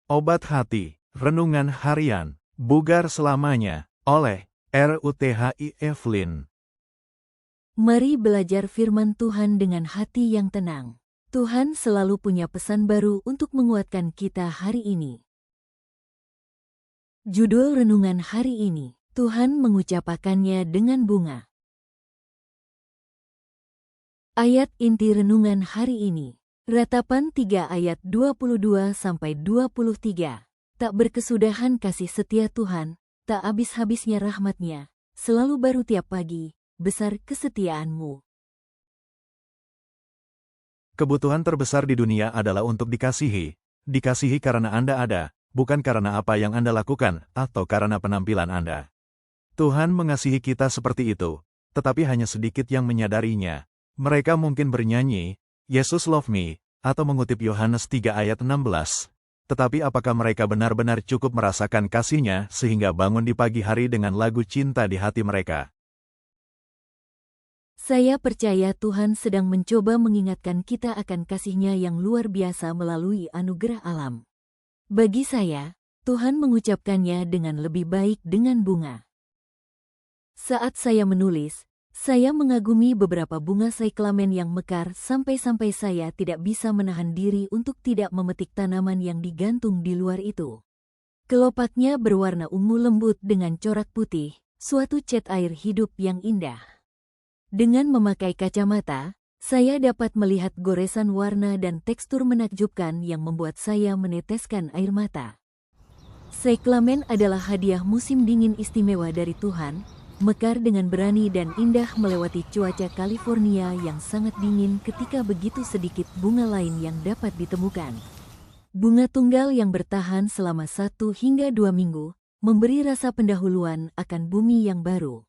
Obat Hati, Renungan Harian, Bugar Selamanya, oleh RUTHI Evelyn. Mari belajar firman Tuhan dengan hati yang tenang. Tuhan selalu punya pesan baru untuk menguatkan kita hari ini. Judul renungan hari ini, Tuhan mengucapkannya dengan bunga. Ayat inti renungan hari ini, Ratapan 3 ayat 22-23. Tak berkesudahan kasih setia Tuhan, tak habis-habisnya rahmat-Nya, selalu baru tiap pagi, besar kesetiaan-Mu. Kebutuhan terbesar di dunia adalah untuk dikasihi. Dikasihi karena Anda ada, bukan karena apa yang Anda lakukan, atau karena penampilan Anda. Tuhan mengasihi kita seperti itu, tetapi hanya sedikit yang menyadarinya. Mereka mungkin bernyanyi, Yesus love me, atau mengutip Yohanes 3 ayat 16. Tetapi apakah mereka benar-benar cukup merasakan kasih-Nya sehingga bangun di pagi hari dengan lagu cinta di hati mereka? Saya percaya Tuhan sedang mencoba mengingatkan kita akan kasih-Nya yang luar biasa melalui anugerah alam. Bagi saya, Tuhan mengucapkannya dengan lebih baik dengan bunga. Saat saya menulis, saya mengagumi beberapa bunga cyclamen yang mekar sampai-sampai saya tidak bisa menahan diri untuk tidak memetik tanaman yang digantung di luar itu. Kelopaknya berwarna ungu lembut dengan corak putih, suatu cat air hidup yang indah. Dengan memakai kacamata, saya dapat melihat goresan warna dan tekstur menakjubkan yang membuat saya meneteskan air mata. Cyclamen adalah hadiah musim dingin istimewa dari Tuhan, mekar dengan berani dan indah melewati cuaca California yang sangat dingin ketika begitu sedikit bunga lain yang dapat ditemukan. Bunga tunggal yang bertahan selama 1 hingga 2 minggu, memberi rasa pendahuluan akan bumi yang baru.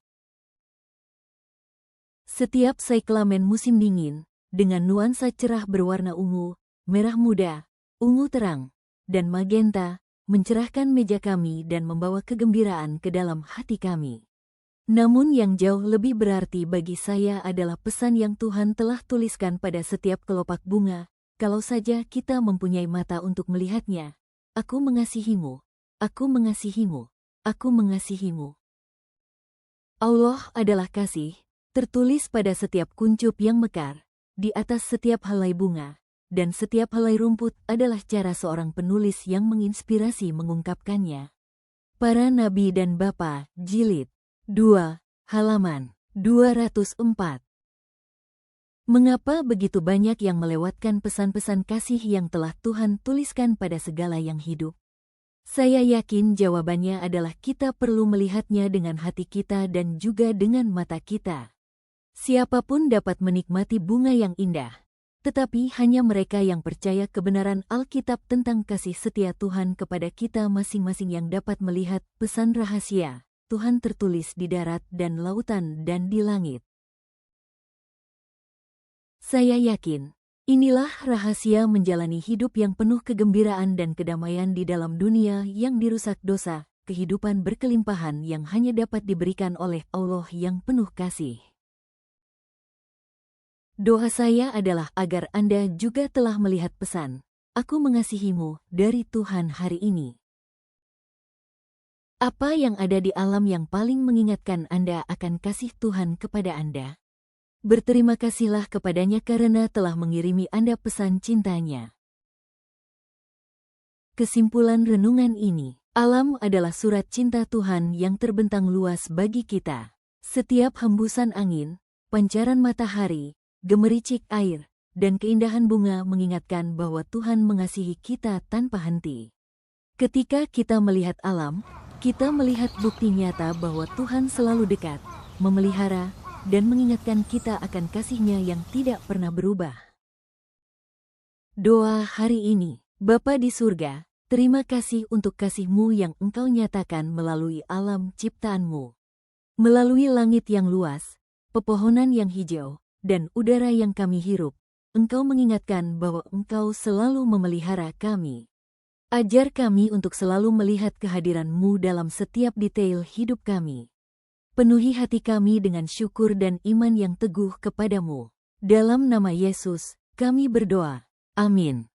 Setiap cyclamen musim dingin, dengan nuansa cerah berwarna ungu, merah muda, ungu terang, dan magenta, mencerahkan meja kami dan membawa kegembiraan ke dalam hati kami. Namun yang jauh lebih berarti bagi saya adalah pesan yang Tuhan telah tuliskan pada setiap kelopak bunga, kalau saja kita mempunyai mata untuk melihatnya. Aku mengasihimu, aku mengasihimu, aku mengasihimu. Allah adalah kasih, tertulis pada setiap kuncup yang mekar, di atas setiap helai bunga, dan setiap helai rumput adalah cara seorang penulis yang menginspirasi mengungkapkannya. Para Nabi dan Bapa, Jilid 2, halaman 204. Mengapa begitu banyak yang melewatkan pesan-pesan kasih yang telah Tuhan tuliskan pada segala yang hidup? Saya yakin jawabannya adalah kita perlu melihatnya dengan hati kita dan juga dengan mata kita. Siapapun dapat menikmati bunga yang indah, tetapi hanya mereka yang percaya kebenaran Alkitab tentang kasih setia Tuhan kepada kita masing-masing yang dapat melihat pesan rahasia Tuhan tertulis di darat dan lautan dan di langit. Saya yakin, inilah rahasia menjalani hidup yang penuh kegembiraan dan kedamaian di dalam dunia yang dirusak dosa, kehidupan berkelimpahan yang hanya dapat diberikan oleh Allah yang penuh kasih. Doa saya adalah agar Anda juga telah melihat pesan, Aku mengasihimu, dari Tuhan hari ini. Apa yang ada di alam yang paling mengingatkan Anda akan kasih Tuhan kepada Anda? Berterima kasihlah kepadanya karena telah mengirimi Anda pesan cintanya. Kesimpulan renungan ini, alam adalah surat cinta Tuhan yang terbentang luas bagi kita. Setiap hembusan angin, pancaran matahari, gemericik air, dan keindahan bunga mengingatkan bahwa Tuhan mengasihi kita tanpa henti. Ketika kita melihat alam, kita melihat bukti nyata bahwa Tuhan selalu dekat, memelihara, dan mengingatkan kita akan kasih-Nya yang tidak pernah berubah. Doa hari ini, Bapa di surga, terima kasih untuk kasih-Mu yang Engkau nyatakan melalui alam ciptaan-Mu. Melalui langit yang luas, pepohonan yang hijau, dan udara yang kami hirup, Engkau mengingatkan bahwa Engkau selalu memelihara kami. Ajar kami untuk selalu melihat kehadiran-Mu dalam setiap detail hidup kami. Penuhi hati kami dengan syukur dan iman yang teguh kepada-Mu. Dalam nama Yesus, kami berdoa. Amin.